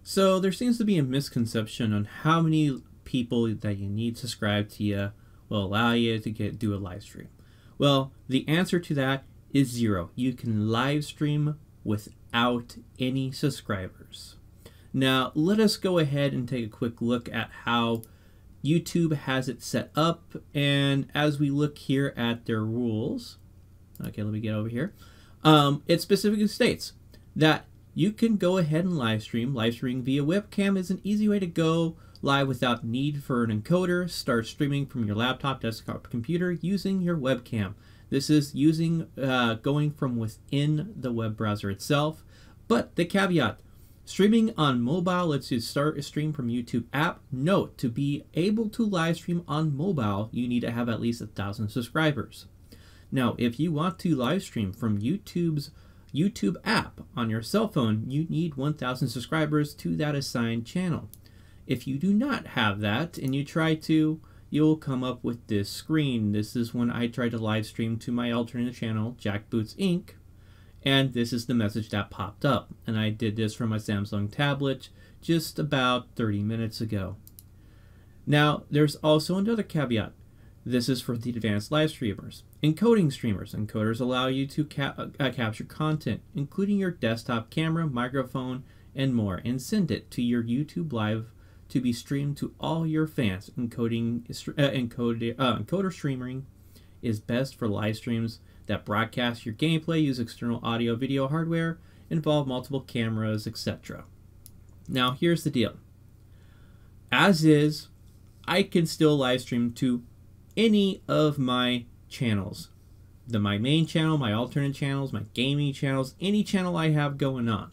So there seems to be a misconception on how many people that you need subscribed to you will allow you to do a live stream. Well, the answer to that is 0. You can live stream without any subscribers. Now, let us go ahead and take a quick look at how YouTube has it set up. And as we look here at their rules, okay, let me get over here. It specifically states that you can go ahead and live stream. Live streaming via webcam is an easy way to go live without need for an encoder. Start streaming from your laptop, desktop, computer using your webcam. This is using going from within the web browser itself. But the caveat, streaming on mobile lets you start a stream from YouTube app. Note, to be able to live stream on mobile, you need to have at least 1,000 subscribers. Now, if you want to live stream from YouTube's YouTube app on your cell phone, you need 1,000 subscribers to that assigned channel. If you do not have that and you try to, you'll come up with this screen. This is when I tried to live stream to my alternate channel, Jack Boots Inc. And this is the message that popped up. And I did this from my Samsung tablet just about 30 minutes ago. Now, there's also another caveat. This is for the advanced live streamers. Encoding streamers. Encoders allow you to capture content, including your desktop camera, microphone, and more, and send it to your YouTube Live to be streamed to all your fans. Encoder streaming is best for live streams that broadcast your gameplay, use external audio video hardware, involve multiple cameras, etc. Now, here's the deal. As is, I can still live stream to any of my channels. My main channel, my alternate channels, my gaming channels, any channel I have going on.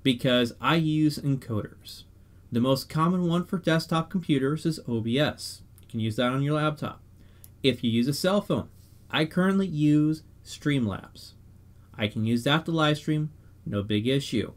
Because I use encoders. The most common one for desktop computers is OBS. You can use that on your laptop. If you use a cell phone, I currently use Streamlabs. I can use that to live stream, no big issue.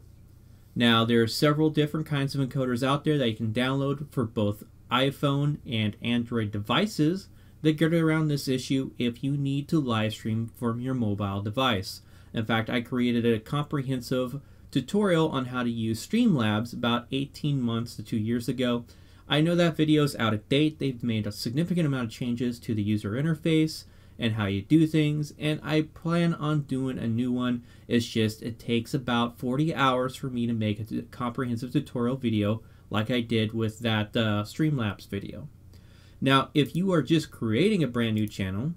Now, there are several different kinds of encoders out there that you can download for both iPhone and Android devices that get around this issue if you need to live stream from your mobile device. In fact, I created a comprehensive tutorial on how to use Streamlabs about 18 months to 2 years ago. I know that video is out of date. They've made a significant amount of changes to the user interface and how you do things, and I plan on doing a new one. It's just it takes about 40 hours for me to make a comprehensive tutorial video like I did with that Streamlabs video. Now, if you are just creating a brand new channel,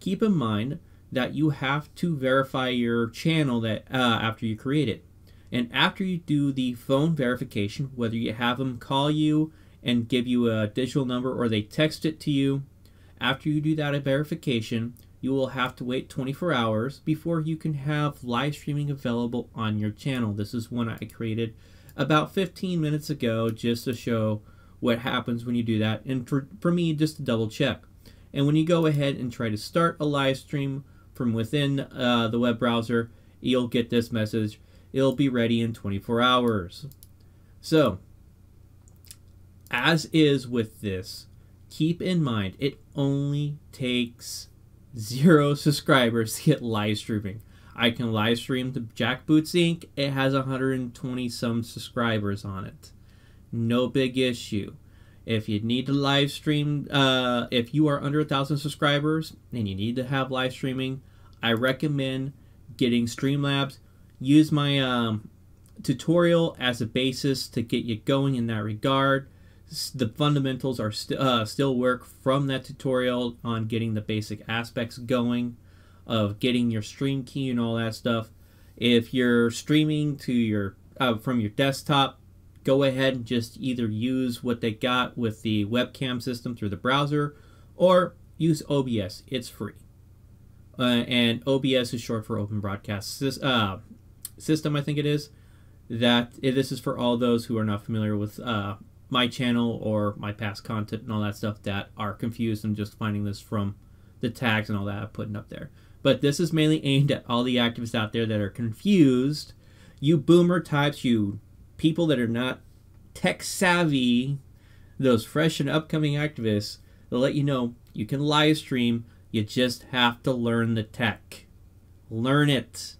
keep in mind that you have to verify your channel that after you create it. And after you do the phone verification, whether you have them call you and give you a digital number or they text it to you, after you do that verification, you will have to wait 24 hours before you can have live streaming available on your channel. This is one I created about 15 minutes ago just to show what happens when you do that, and for me, just to double check. And when you go ahead and try to start a live stream from within the web browser, you'll get this message. It'll be ready in 24 hours. So, as is with this, keep in mind, it only takes 0 subscribers to get live streaming. I can live stream to Jack Boots Inc. It has 120 some subscribers on it. No big issue. If you need to live stream, if you are under 1,000 subscribers and you need to have live streaming, I recommend getting Streamlabs. Use my tutorial as a basis to get you going in that regard. The fundamentals are still work from that tutorial on getting the basic aspects going of getting your stream key and all that stuff. If you're streaming to your from your desktop, go ahead and just either use what they got with the webcam system through the browser or use OBS. It's free. And OBS is short for Open Broadcast System, I think it is. This is for all those who are not familiar with my channel or my past content and all that stuff that are confused and just finding this from the tags and all that I'm putting up there. But this is mainly aimed at all the activists out there that are confused. You boomer types, you people that are not tech savvy, those fresh and upcoming activists, they'll let you know you can live stream. You just have to learn the tech. Learn it.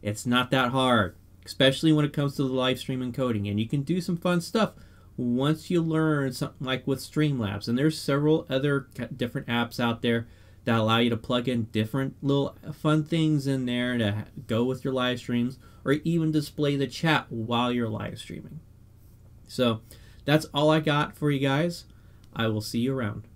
It's not that hard. especially when it comes to the live stream encoding. And you can do some fun stuff once you learn something like with Streamlabs. And there's several other different apps out there that allow you to plug in different little fun things in there to go with your live streams, or even display the chat while you're live streaming. So that's all I got for you guys. I will see you around.